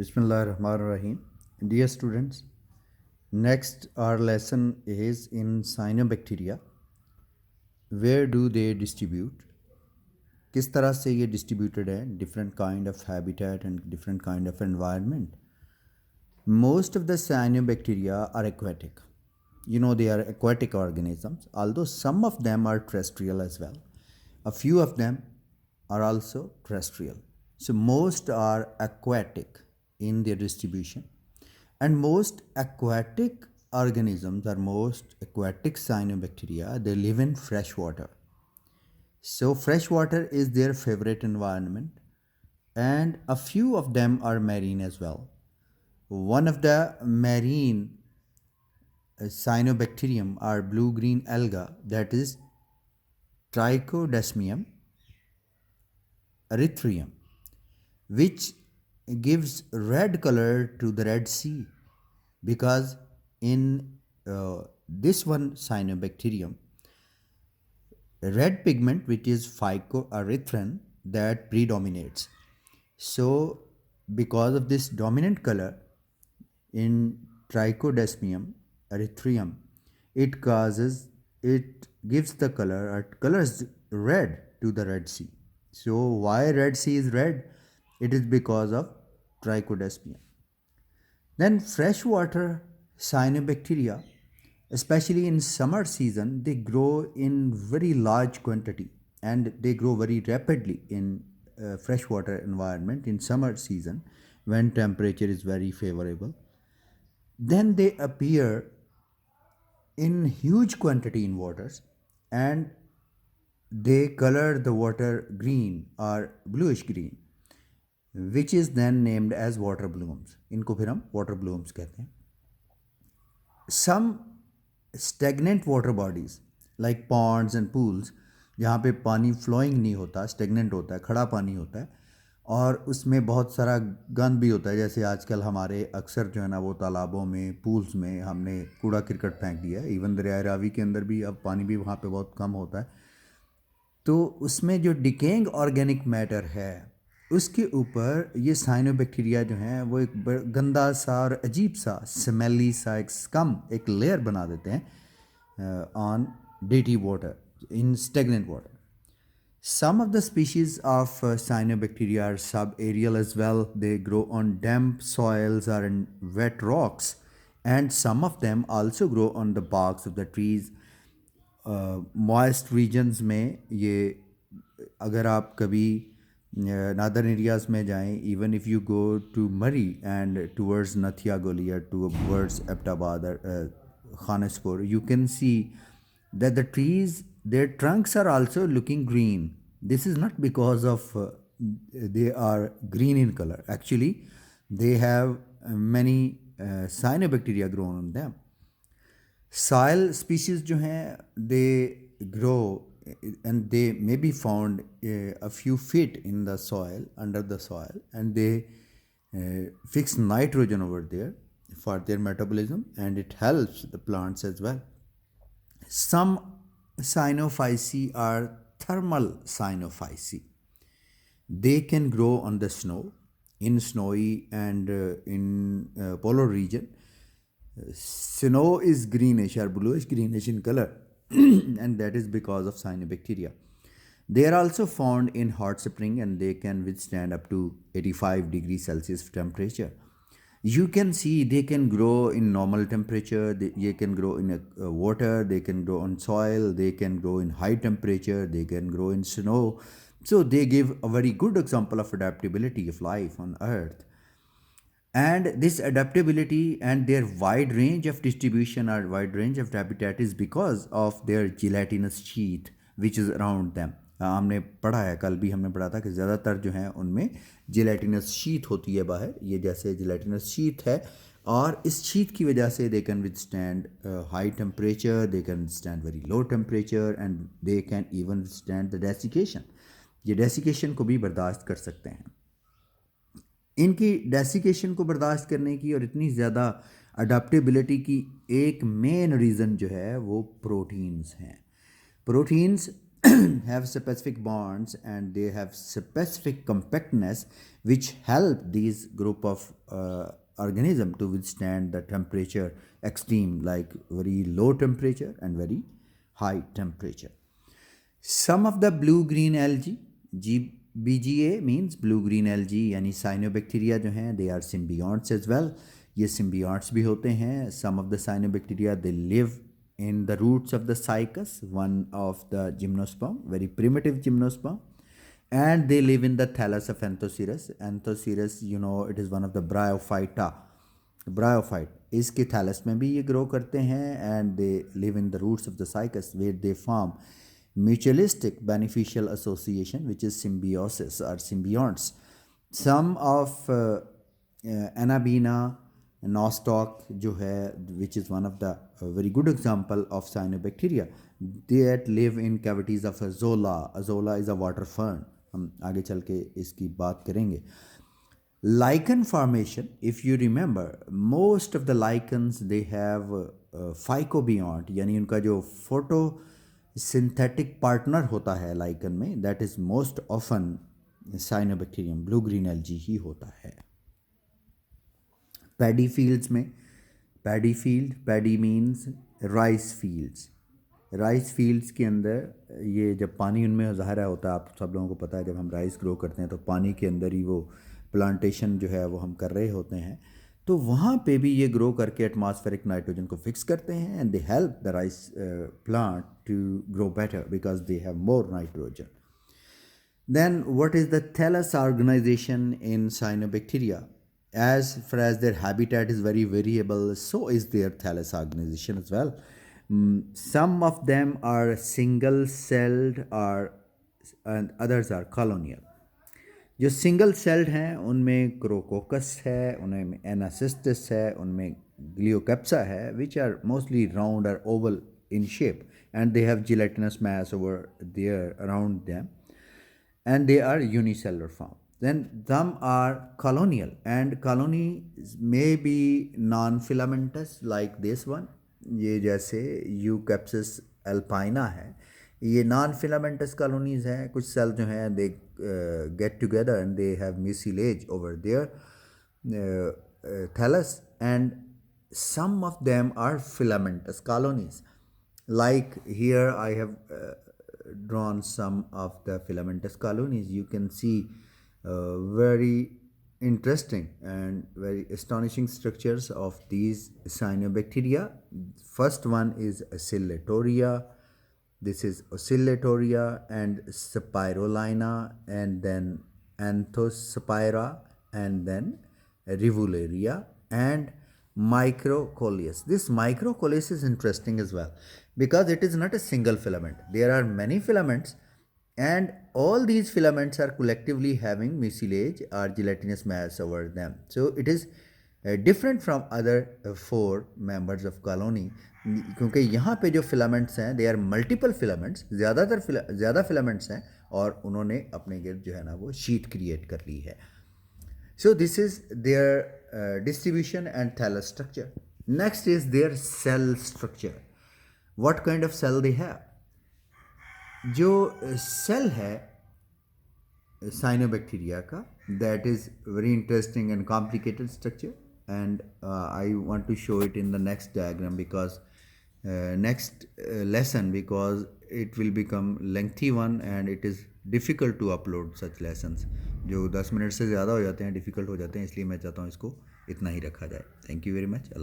Bismillahirrahmanirrahim. Dear students, next our lesson is in cyanobacteria. Where do they distribute? किस तरह से ये distributed है? Different kind of habitat and different kind of environment. Most of the cyanobacteria are aquatic. You know they are aquatic organisms, although some of them are terrestrial as well. A few of them are also terrestrial. So most are aquatic in their distribution. And most aquatic organisms or most aquatic cyanobacteria, they live in fresh water. So fresh water is their favorite environment, and a few of them are marine as well. One of the marine cyanobacterium are blue-green alga, that is Trichodesmium erythraeum, which gives red color to the Red Sea, because in this one cyanobacterium, red pigment, which is phycoerythrin, that predominates. So because of this dominant color in Trichodesmium erythraeum, it gives the colors red to the Red Sea. So why Red Sea is red? It is because of Trichodesmium. Then freshwater cyanobacteria, especially in summer season, they grow in very large quantity and they grow very rapidly in freshwater environment in summer season when temperature is very favorable. Then they appear in huge quantity in waters and they color the water green or bluish green, which is then named as water blooms. इनको फिर हम water blooms कहते हैं. Some stagnant water bodies like ponds and pools, जहाँ पे पानी flowing नहीं होता, stagnant होता है, खड़ा पानी होता है और उसमें बहुत सारा गंद भी होता है. जैसे आजकल हमारे अक्सर जो है ना वो तालाबों में, पूल्स में हमने कूड़ा क्रिकेट फेंक दिया है. इवन दरिया रावी के अंदर भी अब पानी भी वहाँ पे बहुत कम होता है. तो उसमें जो डिकेइंग ऑर्गेनिक मैटर है उसके ऊपर ये साइनोबैक्टीरिया जो हैं वो एक गंदा सा और अजीब सा स्मेली सा एक स्कम एक लेयर बना देते हैं on deity water in stagnant water. Some of the species of cyanobacteria are subaerial as well. They grow on damp soils or in wet rocks, and some of them also grow on the barks of the trees. Moist regions में ये अगर आप कभी northern areas में जाएं, even if you go to Murree and towards Nathia Gali or towards Abbottabad or Khanespur, you can see that the trees, their trunks are also looking green. This is not because of they are green in color. Actually, they have many cyanobacteria grown on them. Soil species जो हैं they grow and they may be found a few feet in the soil, under the soil, and they fix nitrogen over there for their metabolism, and it helps the plants as well. Some cyanophyceae are thermal cyanophyceae. They can grow on the snow, in snowy and in polar region. Snow is greenish or bluish greenish in color and that is because of cyanobacteria. They are also found in hot spring and they can withstand up to 85 degrees Celsius temperature. You can see they can grow in normal temperature, they can grow in water, they can grow on soil, they can grow in high temperature, they can grow in snow. So they give a very good example of adaptability of life on earth. And this adaptability and their wide range of distribution or wide range of habitat is because of their gelatinous sheath which is around them. हमने पढ़ा है, कल भी हमने पढ़ा था कि ज़्यादातर जो हैं उनमें जिलेटिनस शीथ होती है बाहर. ये जैसे जिलेटिनस शीथ है और इस शीथ की वजह से they can withstand high temperature, they can withstand very low temperature and they can even withstand the desiccation. ये डेसिकेशन को भी बर्दाश्त कर सकते हैं. इनकी डेसिकेशन को बर्दाश्त करने की और इतनी ज़्यादा अडाप्टेबिलिटी की एक मेन रीज़न जो है वो प्रोटीन्स हैं. Proteins have specific bonds and they have specific compactness which help these group of organism to withstand the temperature extreme, like very low temperature and very high temperature. Some of the blue green algae, BGA means blue green algae यानी cyanobacteria जो हैं, they are symbionts as well. ये symbionts भी होते हैं. Some of the cyanobacteria they live in the roots of the cycas, one of the gymnosperm, very primitive gymnosperm, and they live in the thallus of Anthocerus. Anthocerus, you know, it is one of the bryophyta. Bryophyte इसके thallus में भी ये grow करते हैं, and they live in the roots of the cycas where they form mutualistic beneficial association, which is symbiosis or symbionts. Some of Anabina nostoc जो है, which is one of the very good example of cyanobacteria, that live in cavities of azolla. Azolla is a water fern. हम आगे चल के इसकी बात करेंगे. Lichen formation, if you remember, most of the lichens they have phycobiont, यानी उनका जो photosynthetic partner होता है lichen में, that is most often cyanobacterium, blue green algae ही होता है. Paddy fields में, paddy field, paddy means rice fields. Rice fields के अंदर ये जब पानी उनमें ज़ाहिर होता है, आप सब लोगों को पता है, जब हम राइस ग्रो करते हैं तो पानी के अंदर ही वो प्लांटेशन जो है वो हम कर रहे होते हैं, तो वहाँ पे भी ये ग्रो करके एटमॉस्फेरिक नाइट्रोजन को फिक्स करते हैं and they help the rice plant to grow better because they have more nitrogen. Then what is the thallus organization in cyanobacteria? As far as their habitat is very variable, so is their thallus organization as well. Some of them are single-celled and others are colonial. जो single celled हैं उनमें क्रोकोकस है, उनमें एनासिस्टिस है, उनमें ग्लियोकैप्सा है, which are mostly round or oval in shape and they have gelatinous mass over there around them and they are unicellular form. Then some are colonial and colonies may be non-filamentous like this one. ये जैसे यूकैप्सिस अल्पाइना है, ये non filamentous colonies हैं. कुछ cell जो हैं they get together and they have mucilage over their thallus and some of them are filamentous colonies. Like here I have drawn some of the filamentous colonies. You can see very interesting and very astonishing structures of these cyanobacteria. First one is Oscillatoria. This is Oscillatoria and Spirulina, and then Anthospira, and then Rivularia and Microcoleus. This Microcoleus is interesting as well because it is not a single filament. There are many filaments and all these filaments are collectively having mucilage or gelatinous mass over them. So it is different from other four members of colony क्योंकि यहाँ पे जो filaments हैं they are multiple filaments, ज़्यादा filaments हैं और उन्होंने अपने गिर्द जो है ना वो sheet create कर ली है. So this is their distribution and thallus structure. Next is their cell structure. What kind of cell they have? जो cell है cyanobacteria का, that is very interesting and complicated structure, and I want to show it in the next diagram because next lesson, because it will become lengthy one and it is difficult to upload such lessons. जो 10 minute से ज़्यादा हो जाते हैं, difficult हो जाते हैं, इसलिए मैं चाहता हूँ इसको इतना ही रखा जाए. Thank you very much.